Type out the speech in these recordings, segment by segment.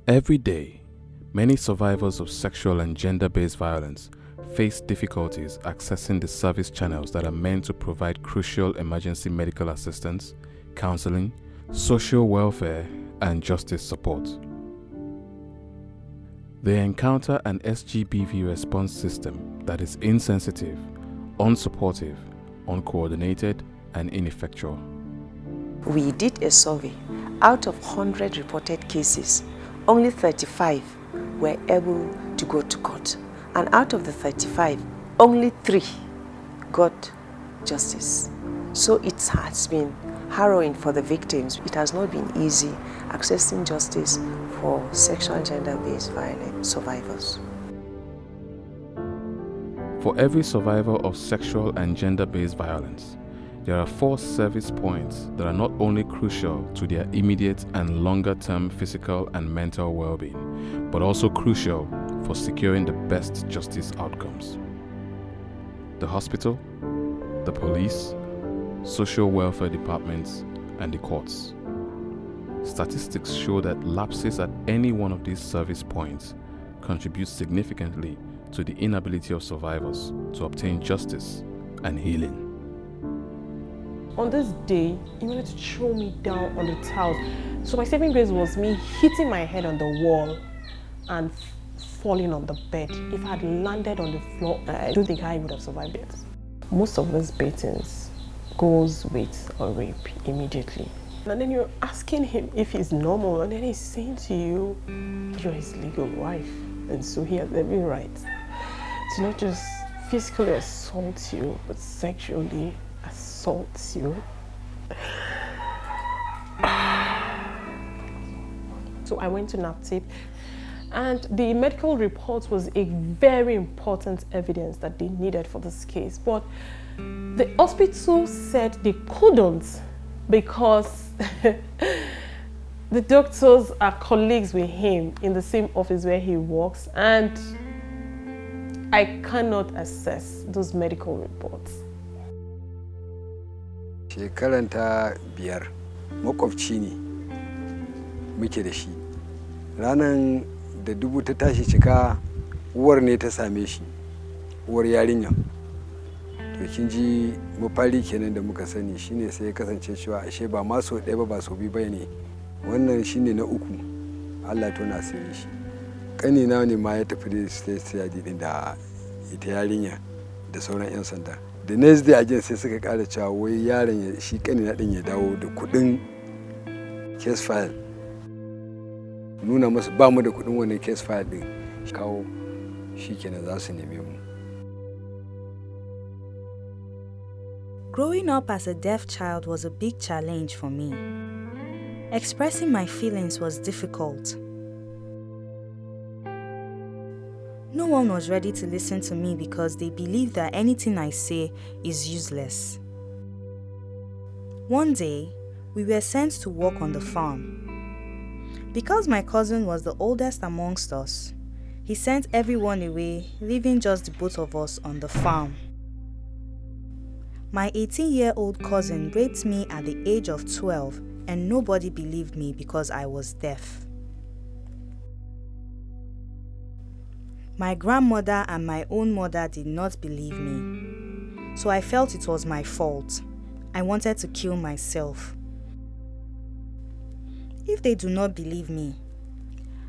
Every day, many survivors of sexual and gender-based violence face difficulties accessing the service channels that are meant to provide crucial emergency medical assistance, counseling, social welfare, and justice support. They encounter an SGBV response system that is insensitive, unsupportive, uncoordinated, and ineffectual. We did a survey. Out of 100 reported cases, only 35 were able to go to court. And out of the 35, only 3 got justice. So it has been harrowing for the victims. It has not been easy accessing justice for sexual and gender-based violence survivors. For every survivor of sexual and gender-based violence, there are 4 service points that are not only crucial to their immediate and longer-term physical and mental well-being, but also crucial for securing the best justice outcomes. The hospital, the police, social welfare departments, and the courts. Statistics show that lapses at any one of these service points contribute significantly to the inability of survivors to obtain justice and healing. On this day, he wanted to throw me down on the tiles. So my saving grace was me hitting my head on the wall and falling on the bed. If I had landed on the floor, I don't think I would have survived it. Most of these beatings goes with a rape immediately. And then you're asking him if he's normal, and then he's saying to you, you're his legal wife. And so he has every right to not just physically assault you, but sexually assault you. So I went to NAPTIP, and the medical report was a very important evidence that they needed for this case. But the hospital said they couldn't because the doctors are colleagues with him in the same office where he works, and I cannot assess those medical reports. Shekaranta 5 makwabci ne muke da shi. Ranan da dubu ta tashi cika, uwar ne ta same shi, uwar yarinya. To kin ji mafari kenan da muka sani, shine sai ya kasance cewa ashe ba ma so ɗaya ba so biyu bane. Wannan shine na uku. Allah to na sirri shi. Kanina ne ma ya tafi da state din da ita yarinya da sauran 'yan sanda. The next day again sai suka ƙara cewa wai yaron shi kanina din ya dawo da kuɗin case file. Nuna masa ba mu da kuɗin wannan case file din. Kawo shi kenan za su neme mu. Growing up as a deaf child was a big challenge for me. Expressing my feelings was difficult. No one was ready to listen to me because they believed that anything I say is useless. One day, we were sent to work on the farm. Because my cousin was the oldest amongst us, he sent everyone away, leaving just the both of us on the farm. My 18-year-old cousin raped me at the age of 12, and nobody believed me because I was deaf. My grandmother and my own mother did not believe me, so I felt it was my fault. I wanted to kill myself. If they do not believe me,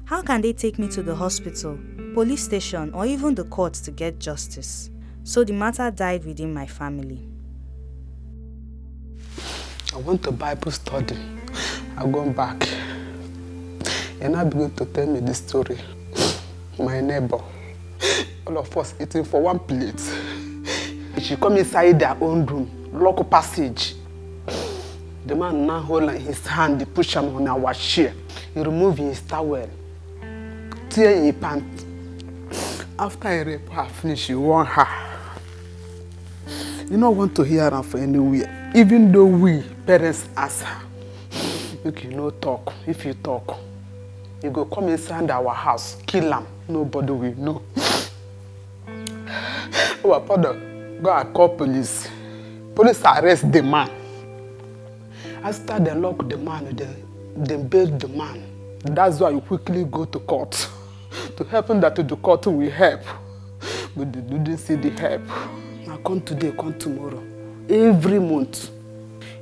how can they take me to the hospital, police station, or even the courts to get justice? So the matter died within my family. I went to Bible study. I gone back, and I began to tell me the story. My neighbor, all of us eating for one plate. She come inside their own room, lock passage. The man now holding his hand, he push him on our chair. He remove his towel, tear his pants. After I rape her, finish, he warn her. You don't want to hear her for anywhere, even though we parents ask her. Make you no talk. If you talk, you go come inside our house, kill him. Nobody will know. Our father go and call police. Police arrest the man. After they lock the man, they bail the man. That's why you quickly go to court to help them that the court will help. But they didn't see the help. Now come today, come tomorrow. Every month.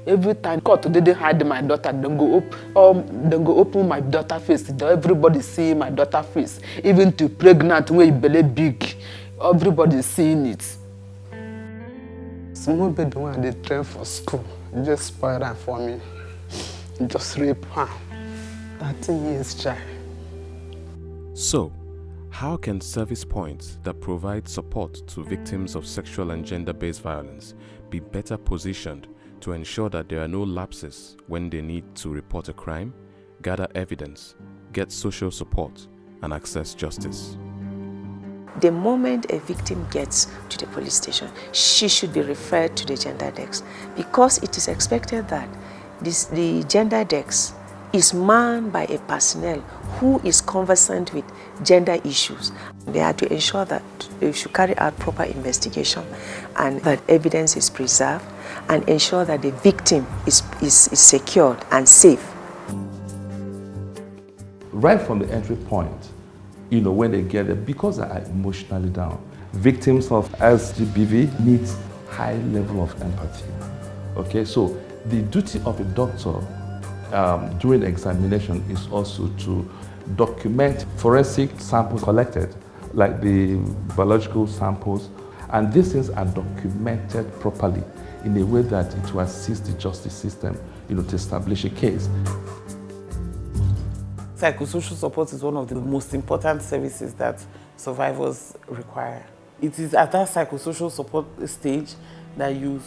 Every time court didn't hide my daughter, then go open my daughter face. Everybody see my daughter face. Even to pregnant when you belly big, everybody seeing it. Small baby when they train for school, just spoil her for me. Just rape her. 13 years child. So, how can service points that provide support to victims of sexual and gender-based violence be better positioned to ensure that there are no lapses when they need to report a crime, gather evidence, get social support, and access justice? The moment a victim gets to the police station, she should be referred to the gender desk, because it is expected that the gender desk is manned by a personnel who is conversant with gender issues. They are to ensure that they should carry out proper investigation and that evidence is preserved and ensure that the victim is secured and safe. Right from the entry point, when they get there, because they are emotionally down, victims of SGBV need high level of empathy. Okay, so the duty of a doctor during the examination is also to document forensic samples collected, like the biological samples, and these things are documented properly in a way that it will assist the justice system, to establish a case. Psychosocial support is one of the most important services that survivors require. It is at that psychosocial support stage that you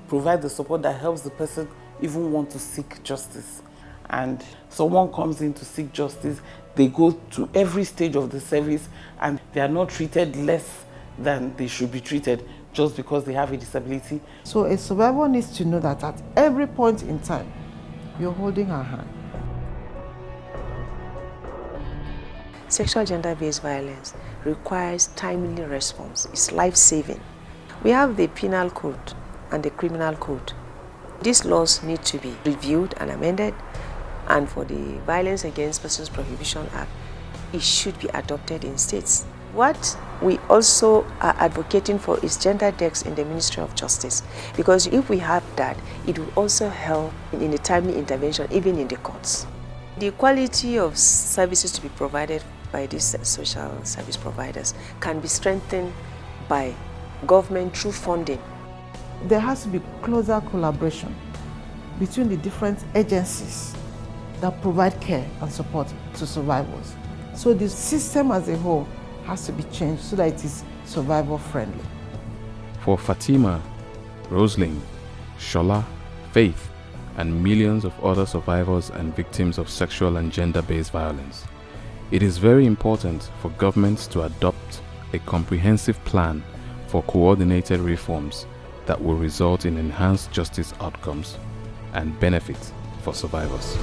provide the support that helps the person even want to seek justice. And someone comes in to seek justice, they go to every stage of the service and they are not treated less than they should be treated just because they have a disability. So a survivor needs to know that at every point in time, you're holding her hand. Sexual gender-based violence requires timely response. It's life-saving. We have the penal code and the criminal code. These laws need to be reviewed and amended, and for the Violence Against Persons Prohibition Act, it should be adopted in states. What we also are advocating for is gender desk in the Ministry of Justice, because if we have that, it will also help in the timely intervention, even in the courts. The quality of services to be provided by these social service providers can be strengthened by government through funding. There has to be closer collaboration between the different agencies that provide care and support to survivors. So the system as a whole has to be changed so that it is survivor friendly. For Fatima, Rosalind, Shola, Faith, and millions of other survivors and victims of sexual and gender-based violence, it is very important for governments to adopt a comprehensive plan for coordinated reforms that will result in enhanced justice outcomes and benefits for survivors.